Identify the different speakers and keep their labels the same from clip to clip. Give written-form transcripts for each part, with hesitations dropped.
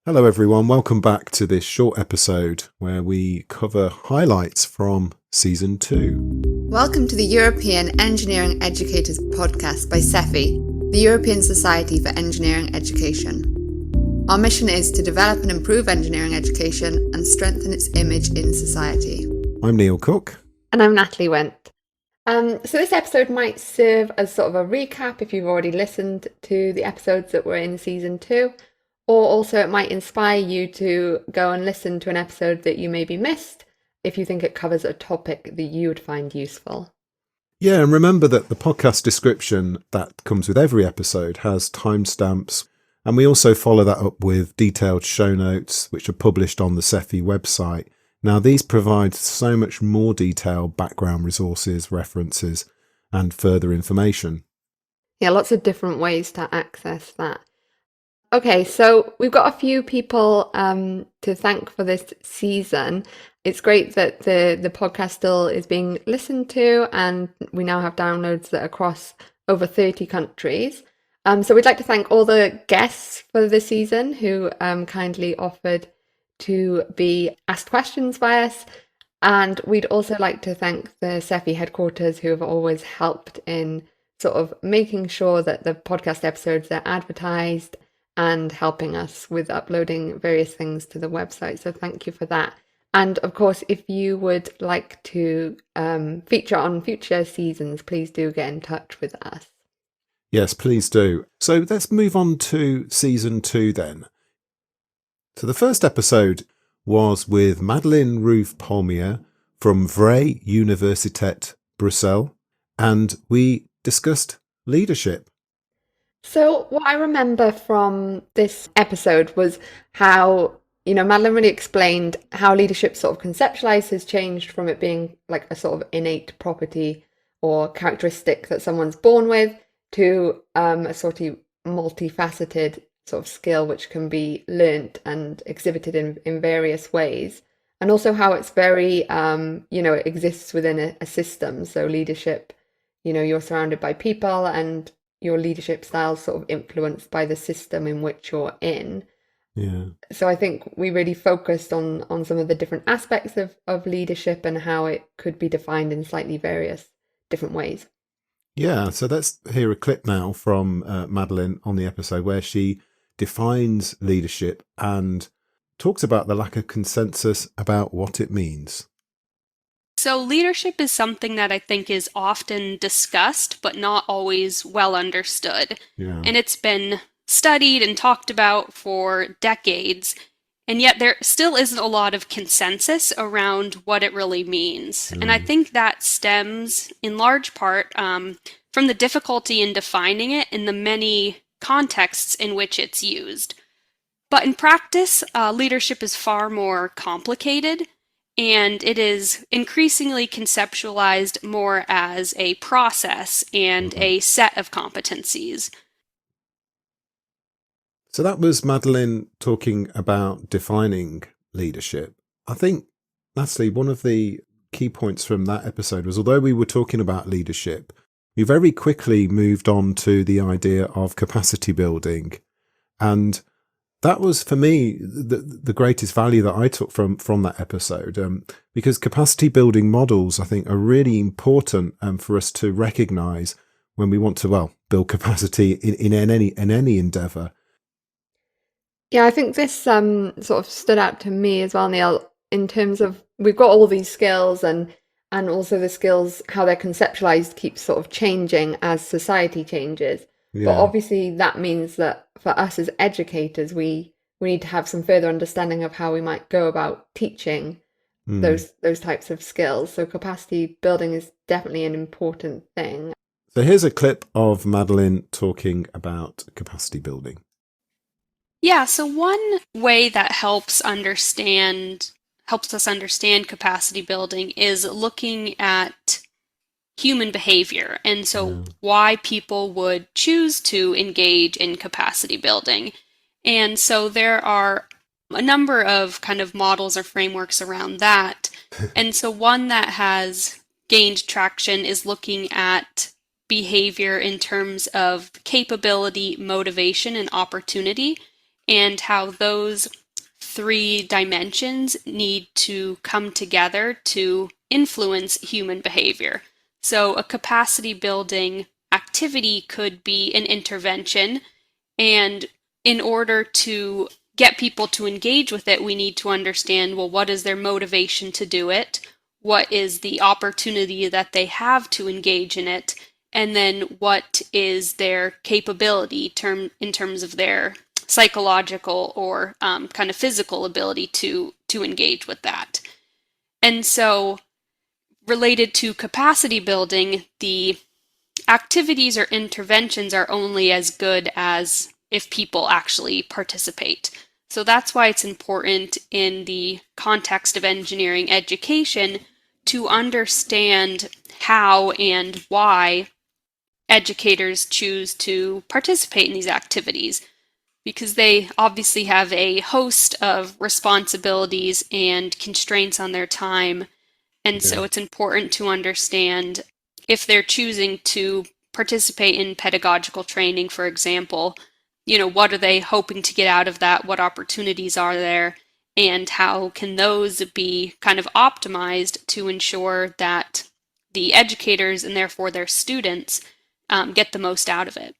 Speaker 1: Hello, everyone. Welcome back to this short episode where we cover highlights from Season 2.
Speaker 2: Welcome to the European Engineering Educators podcast by SEFI, the European Society for Engineering Education. Our mission is to develop and improve engineering education and strengthen its image in society.
Speaker 1: I'm Neil Cooke.
Speaker 3: And I'm Natalie Wint. So this episode might serve as sort of a recap if you've already listened to the episodes that were in Season 2. Or also it might inspire you to go and listen to an episode that you maybe missed if you think it covers a topic that you would find useful.
Speaker 1: Yeah, and remember that the podcast description that comes with every episode has timestamps, and we also follow that up with detailed show notes which are published on the SEFI website. Now, these provide so much more detailed background resources, references, and further information.
Speaker 3: Yeah, lots of different ways to access that. Okay, so we've got a few people to thank for this season. It's great that the podcast still is being listened to, and we now have downloads that are across over 30 countries. So we'd like to thank all the guests for the season who kindly offered to be asked questions by us. And we'd also like to thank the SEFI headquarters who have always helped in sort of making sure that the podcast episodes are advertised and helping us with uploading various things to the website. So thank you for that. And of course, if you would like to feature on future seasons, please do get in touch with us.
Speaker 1: Yes, please do. So let's move on to Season 2 then. So the first episode was with Madeline Polmear from Vrije Universiteit Brussels, and we discussed leadership.
Speaker 3: So what I remember from this episode was how, Madeline really explained how leadership sort of conceptualized has changed from it being like a sort of innate property or characteristic that someone's born with to a sort of multifaceted sort of skill which can be learnt and exhibited in various ways. And also how it's very, it exists within a system. So leadership, you're surrounded by people and your leadership style sort of influenced by the system in which you're in.
Speaker 1: Yeah.
Speaker 3: So I think we really focused on some of the different aspects of leadership and how it could be defined in slightly various different ways.
Speaker 1: Yeah, so let's hear a clip now from Madeline on the episode where she defines leadership and talks about the lack of consensus about what it means.
Speaker 4: So leadership is something that I think is often discussed, but not always well understood.
Speaker 1: Yeah.
Speaker 4: And it's been studied and talked about for decades, and yet there still isn't a lot of consensus around what it really means. And I think that stems in large part from the difficulty in defining it in the many contexts in which it's used. But in practice, leadership is far more complicated. And it is increasingly conceptualized more as a process and a set of competencies.
Speaker 1: So that was Madeline talking about defining leadership. I think, Natalie, one of the key points from that episode was, although we were talking about leadership, we very quickly moved on to the idea of capacity building. And that was, for me, the greatest value that I took from that episode, because capacity building models, I think, are really important for us to recognise when we want to, build capacity in any endeavour.
Speaker 3: Yeah, I think this sort of stood out to me as well, Neil, in terms of we've got all these skills and also the skills, how they're conceptualised keeps sort of changing as society changes.
Speaker 1: Yeah.
Speaker 3: But obviously that means that for us as educators, we need to have some further understanding of how we might go about teaching those types of skills. So capacity building is definitely an important thing.
Speaker 1: So here's a clip of Madeline talking about capacity building.
Speaker 4: Yeah, so one way that helps us understand capacity building is looking at human behavior, and so why people would choose to engage in capacity building. And so there are a number of kind of models or frameworks around that. And so one that has gained traction is looking at behavior in terms of capability, motivation, and opportunity. and how those three dimensions need to come together to influence human behavior. So a capacity building activity could be an intervention, and in order to get people to engage with it, we need to understand, well, what is their motivation to do it? What is the opportunity that they have to engage in it? And then what is their capability in terms of their psychological or kind of physical ability to engage with that. And so related to capacity building, the activities or interventions are only as good as if people actually participate. So that's why it's important in the context of engineering education to understand how and why educators choose to participate in these activities, because they obviously have a host of responsibilities and constraints on their time. And so it's important to understand if they're choosing to participate in pedagogical training, for example, what are they hoping to get out of that? What opportunities are there? And how can those be kind of optimized to ensure that the educators and therefore their students get the most out of it?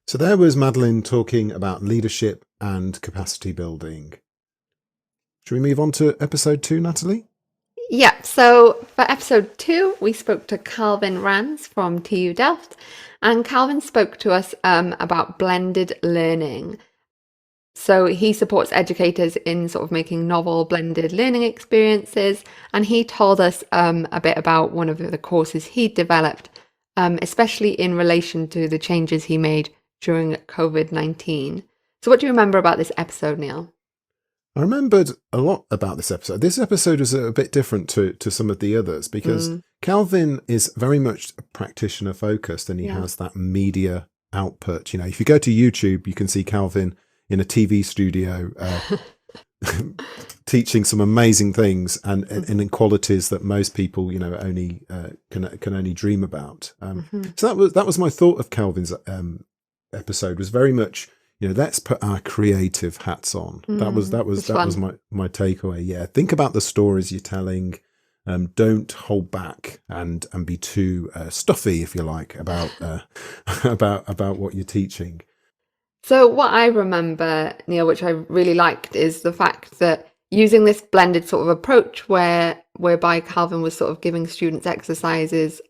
Speaker 1: So there was Madeline talking about leadership and capacity building. Should we move on to episode 2, Natalie?
Speaker 3: Yeah, so for episode 2, we spoke to Calvin Rands from TU Delft, and Calvin spoke to us about blended learning. So he supports educators in sort of making novel blended learning experiences, and he told us a bit about one of the courses he developed, especially in relation to the changes he made during COVID-19. So what do you remember about this episode, Neil?
Speaker 1: I remembered a lot about this episode. This episode was a bit different to some of the others because Calvin is very much practitioner focused, and he has that media output. If you go to YouTube, you can see Calvin in a TV studio teaching some amazing things and in qualities that most people only can only dream about. So that was my thought of Calvin's episode. Was very much let's put our creative hats on. That was my takeaway. Yeah, think about the stories you're telling. Don't hold back and be too stuffy, if you like, about about what you're teaching.
Speaker 3: So what I remember, Neil, which I really liked, is the fact that using this blended sort of approach whereby Calvin was sort of giving students exercises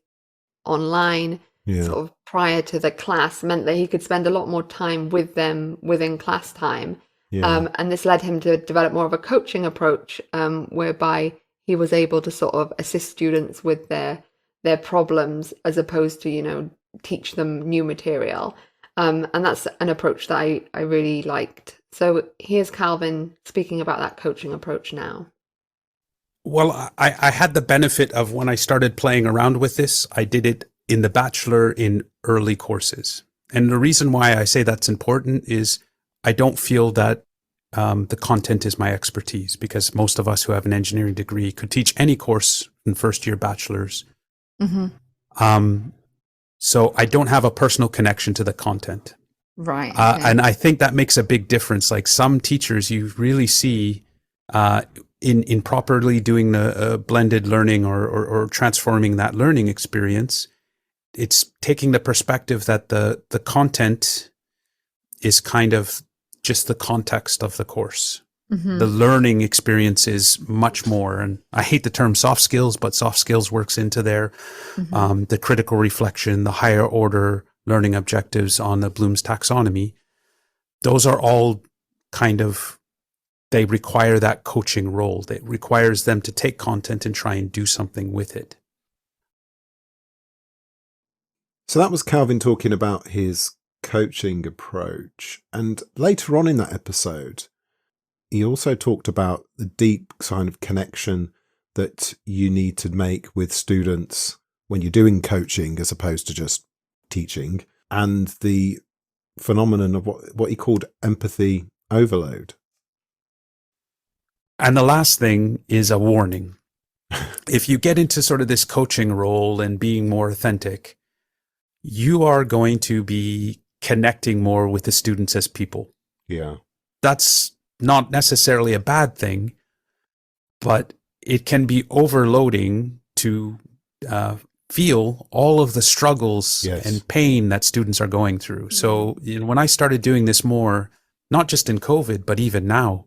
Speaker 3: online sort of prior to the class meant that he could spend a lot more time with them within class time. And this led him to develop more of a coaching approach whereby he was able to sort of assist students with their problems as opposed to, teach them new material. And that's an approach that I really liked. So here's Calvin speaking about that coaching approach now.
Speaker 5: Well, I had the benefit of when I started playing around with this, I did it in the bachelor in early courses. And the reason why I say that's important is I don't feel that the content is my expertise, because most of us who have an engineering degree could teach any course in first year bachelors. So I don't have a personal connection to the content.
Speaker 3: Right. Okay.
Speaker 5: And I think that makes a big difference. Like some teachers you really see in properly doing the blended learning or transforming that learning experience, it's taking the perspective that the content is kind of just the context of the course. The learning experience is much more, and I hate the term soft skills, but soft skills works into there. The critical reflection, the higher order learning objectives on the Bloom's taxonomy, those are all kind of, they require that coaching role. That requires them to take content and try and do something with it.
Speaker 1: So that was Calvin talking about his coaching approach. And later on in that episode, he also talked about the deep kind of connection that you need to make with students when you're doing coaching as opposed to just teaching, and the phenomenon of what he called empathy overload.
Speaker 5: And the last thing is a warning. If you get into sort of this coaching role and being more authentic, you are going to be connecting more with the students as people.
Speaker 1: Yeah.
Speaker 5: That's not necessarily a bad thing, but it can be overloading to feel all of the struggles and pain that students are going through. So when I started doing this more, not just in COVID, but even now,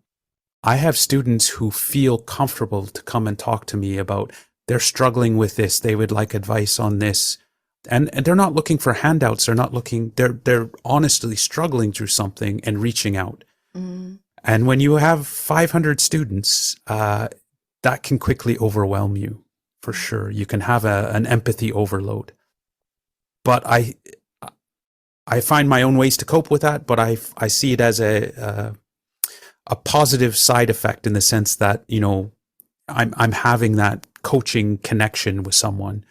Speaker 5: I have students who feel comfortable to come and talk to me about they're struggling with this. They would like advice on this. And they're not looking for handouts. They're honestly struggling through something and reaching out. And when you have 500 students, that can quickly overwhelm you, for sure. You can have an empathy overload. But I find my own ways to cope with that, but I see it as a positive side effect in the sense that, I'm having that coaching connection with someone.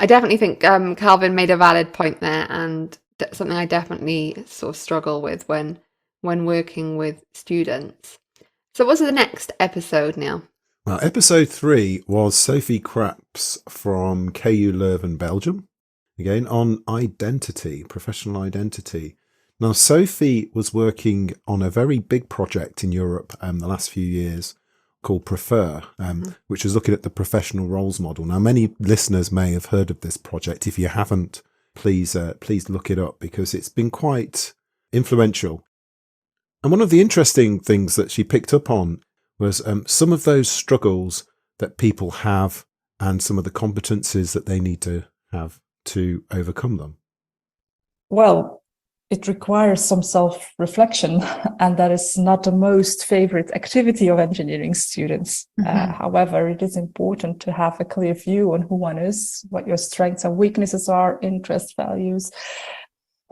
Speaker 3: I definitely think Calvin made a valid point there, and something I definitely sort of struggle with when working with students. So what's the next episode, Neil?
Speaker 1: Well, episode 3 was Sofie Craps from KU Leuven, Belgium, again on identity, professional identity. Now, Sofie was working on a very big project in Europe the last few years called Prefer, which is looking at the professional roles model. Now, many listeners may have heard of this project. If you haven't, please look it up, because it's been quite influential. And one of the interesting things that she picked up on was some of those struggles that people have and some of the competencies that they need to have to overcome them.
Speaker 6: Well, it requires some self-reflection, and that is not the most favorite activity of engineering students. However, it is important to have a clear view on who one is, what your strengths and weaknesses are, interests, values.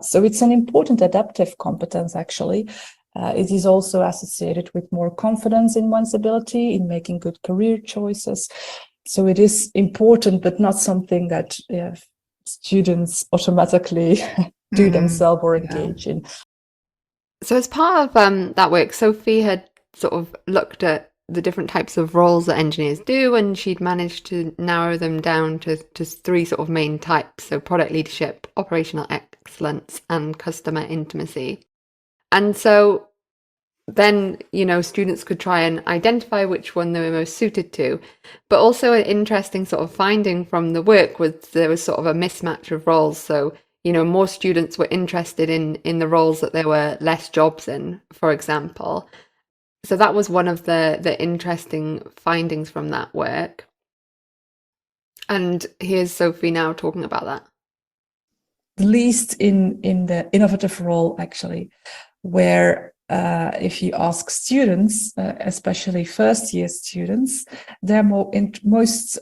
Speaker 6: So it's an important adaptive competence, actually. It is also associated with more confidence in one's ability in making good career choices. So it is important, but not something that students automatically do themselves or engage in.
Speaker 3: So as part of that work, Sofie had sort of looked at the different types of roles that engineers do, and she'd managed to narrow them down to 3 sort of main types. So product leadership, operational excellence, and customer intimacy. And so then, students could try and identify which one they were most suited to. But also an interesting sort of finding from the work was there was sort of a mismatch of roles. So, more students were interested in the roles that there were less jobs in, for example. So that was one of the interesting findings from that work. And here's Sofie now talking about that.
Speaker 6: Least in the innovative role, actually, where if you ask students, especially first-year students, they're most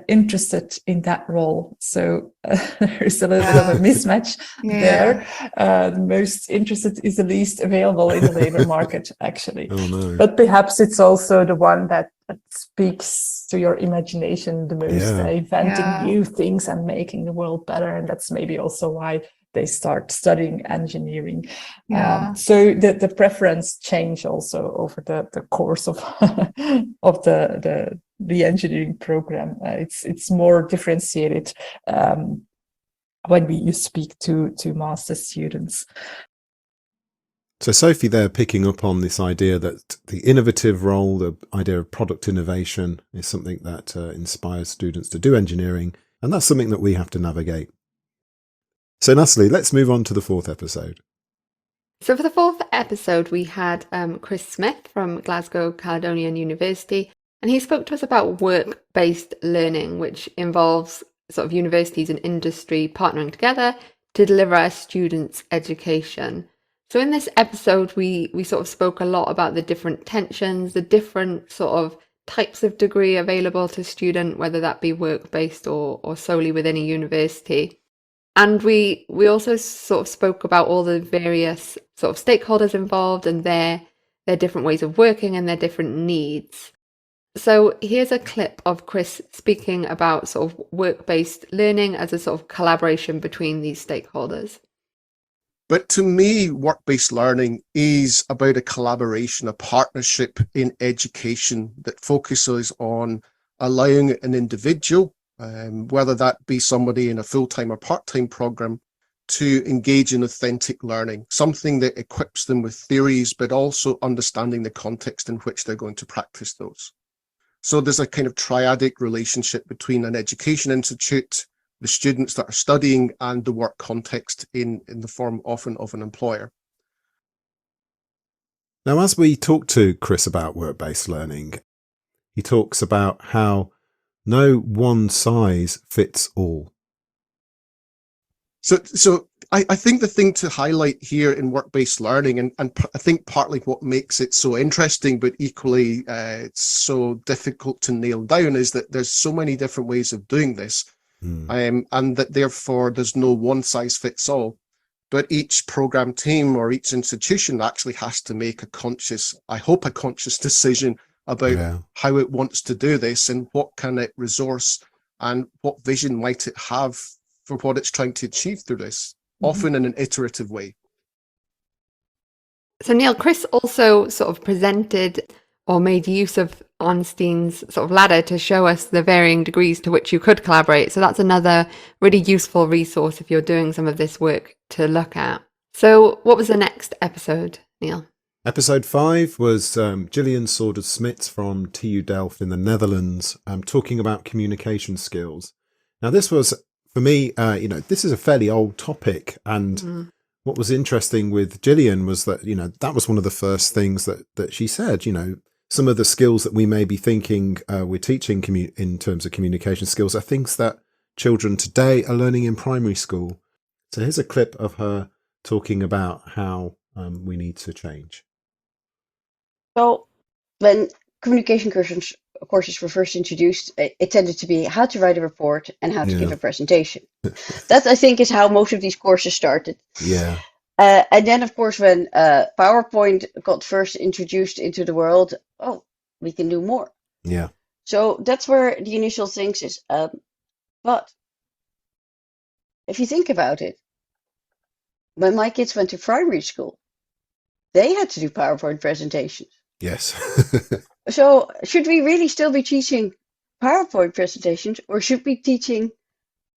Speaker 6: interested in that role. So there's a little bit of a mismatch there. The most interested is the least available in the labor market, actually.
Speaker 1: Oh, no.
Speaker 6: But perhaps it's also the one that speaks to your imagination the most, inventing new things and making the world better. And that's maybe also why they start studying engineering. So the preference change also over the course of of the engineering program. It's more differentiated when you speak to master students.
Speaker 1: So Sofie there picking up on this idea that the innovative role, the idea of product innovation, is something that inspires students to do engineering, and that's something that we have to navigate. So Natalie, let's move on to the 4th episode.
Speaker 3: So for the 4th episode, we had Chris Smith from Glasgow Caledonian University, and he spoke to us about work-based learning, which involves sort of universities and industry partnering together to deliver a students' education. So in this episode, we sort of spoke a lot about the different tensions, the different sort of types of degree available to a student, whether that be work-based or solely within a university. And we also sort of spoke about all the various sort of stakeholders involved and their different ways of working and their different needs. So here's a clip of Chris speaking about sort of work-based learning as a sort of collaboration between these stakeholders.
Speaker 7: But to me, work-based learning is about a collaboration, a partnership in education that focuses on allowing an individual, whether that be somebody in a full-time or part-time program, to engage in authentic learning, something that equips them with theories, but also understanding the context in which they're going to practice those. So there's a kind of triadic relationship between an education institute, the students that are studying, and the work context in the form often of an employer.
Speaker 1: Now, as we talk to Chris about work-based learning, he talks about how no one size fits all.
Speaker 7: So I think the thing to highlight here in work-based learning, and I think partly what makes it so interesting, but equally it's so difficult to nail down, is that there's so many different ways of doing this, and that therefore there's no one size fits all. But each program team or each institution actually has to make a conscious decision about how it wants to do this and what can it resource and what vision might it have for what it's trying to achieve through this, often in an iterative way.
Speaker 3: So Neil, Chris also sort of presented or made use of Ornstein's sort of ladder to show us the varying degrees to which you could collaborate. So that's another really useful resource if you're doing some of this work to look at. So what was the next episode, Neil?
Speaker 1: Episode 5 was Gillian Saunders-Smits from TU Delft in the Netherlands, talking about communication skills. Now, this was, for me, this is a fairly old topic, and what was interesting with Gillian was that, that was one of the first things that she said, some of the skills that we may be thinking we're teaching in terms of communication skills are things that children today are learning in primary school. So here's a clip of her talking about how we need to change.
Speaker 8: So when communication courses were first introduced, it tended to be how to write a report and how to give a presentation. That, I think, is how most of these courses started.
Speaker 1: Yeah.
Speaker 8: And then, of course, when PowerPoint got first introduced into the world, we can do more.
Speaker 1: Yeah.
Speaker 8: So that's where the initial things is. But if you think about it, when my kids went to primary school, they had to do PowerPoint presentations.
Speaker 1: Yes.
Speaker 8: So should we really still be teaching PowerPoint presentations, or should we be teaching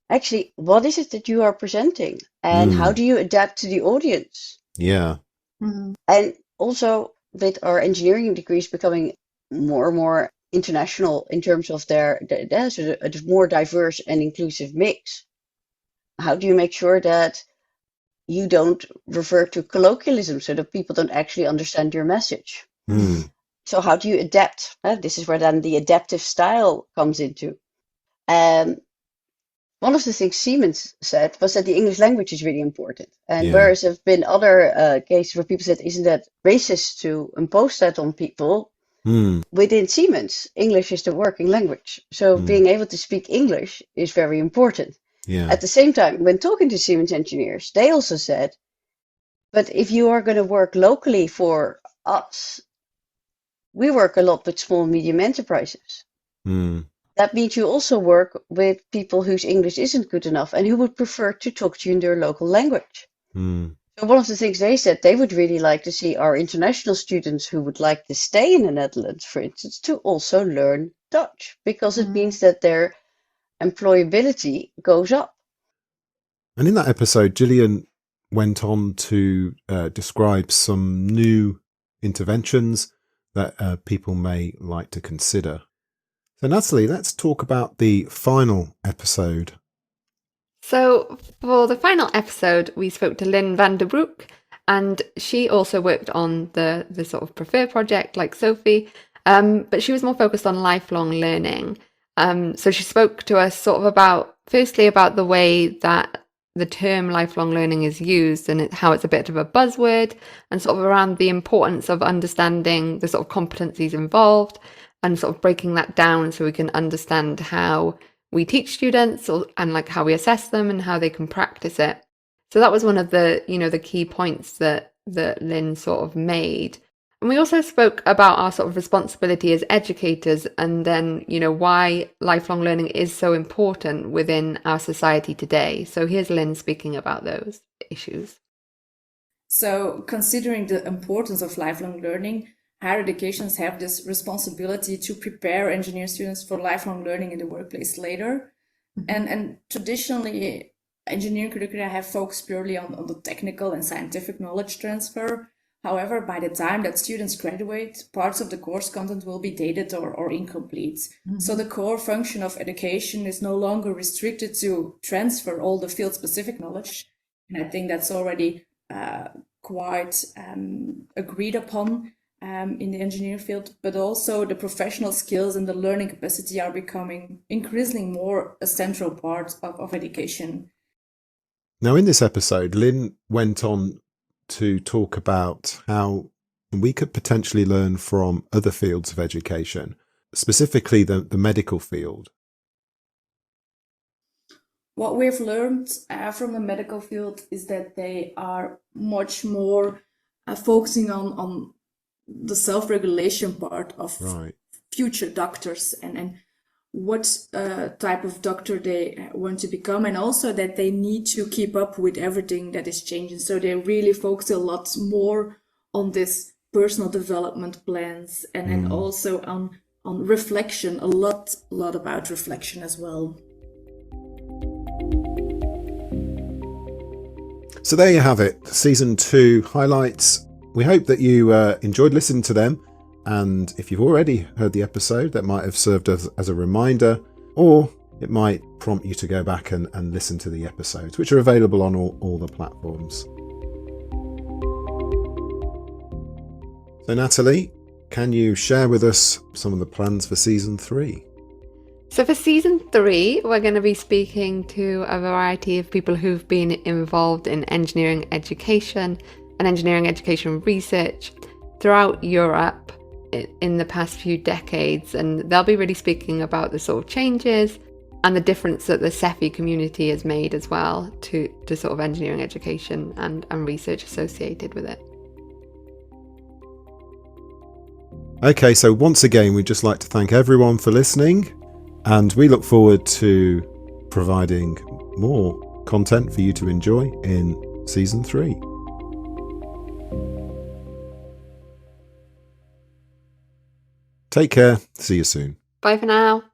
Speaker 8: actually what is it that you are presenting and how do you adapt to the audience?
Speaker 1: Yeah.
Speaker 8: And also with our engineering degrees becoming more and more international in terms of there's a more diverse and inclusive mix. How do you make sure that you don't refer to colloquialism so that people don't actually understand your message? So how do you adapt? This is where then the adaptive style comes into. One of the things Siemens said was that the English language is really important. And whereas there have been other cases where people said, isn't that racist to impose that on people? Within Siemens, English is the working language. So being able to speak English is very important. At the same time, when talking to Siemens engineers, they also said, but if you are going to work locally for us, we work a lot with small and medium enterprises. That means you also work with people whose English isn't good enough and who would prefer to talk to you in their local language. So one of the things they said, they would really like to see our international students who would like to stay in the Netherlands, for instance, to also learn Dutch, because it means that their employability goes up.
Speaker 1: And in that episode, Gillian went on to describe some new interventions that people may like to consider. So Natalie, let's talk about the final episode.
Speaker 3: So for the final episode, we spoke to Lynn van der Broek, and she also worked on the sort of Prefer project like Sofie, but she was more focused on lifelong learning. So she spoke to us sort of about the way that the term lifelong learning is used and how it's a bit of a buzzword, and sort of around the importance of understanding the sort of competencies involved and sort of breaking that down so we can understand how we teach students and like how we assess them and how they can practice it. So that was one of the, the key points that Lynn sort of made. And we also spoke about our sort of responsibility as educators and then, why lifelong learning is so important within our society today. So here's Lynn speaking about those issues.
Speaker 9: So considering the importance of lifelong learning, higher educations have this responsibility to prepare engineer students for lifelong learning in the workplace later. And traditionally, engineering curricula have focused purely on the technical and scientific knowledge transfer. However, by the time that students graduate, parts of the course content will be dated or incomplete. Mm-hmm. So the core function of education is no longer restricted to transfer all the field-specific knowledge. And I think that's already quite agreed upon in the engineering field, but also the professional skills and the learning capacity are becoming increasingly more a central part of education.
Speaker 1: Now, in this episode, Lynn went on to talk about how we could potentially learn from other fields of education, specifically the medical field.
Speaker 9: What we've learned from the medical field is that they are much more focusing on the self-regulation part of future doctors and what type of doctor they want to become, and also that they need to keep up with everything that is changing. So they really focus a lot more on this personal development plans and also on reflection, a lot about reflection as well.
Speaker 1: So there you have it, season 2 highlights. We hope that you enjoyed listening to them. And if you've already heard the episode, that might have served as a reminder, or it might prompt you to go back and listen to the episodes, which are available on all the platforms. So Natalie, can you share with us some of the plans for season 3?
Speaker 3: So for season 3, we're going to be speaking to a variety of people who've been involved in engineering education and engineering education research throughout Europe in the past few decades, and they'll be really speaking about the sort of changes and the difference that the SEFI community has made as well to sort of engineering education and research associated with it.
Speaker 1: Okay, so once again, we'd just like to thank everyone for listening, and we look forward to providing more content for you to enjoy in season 3. Take care. See you soon.
Speaker 3: Bye for now.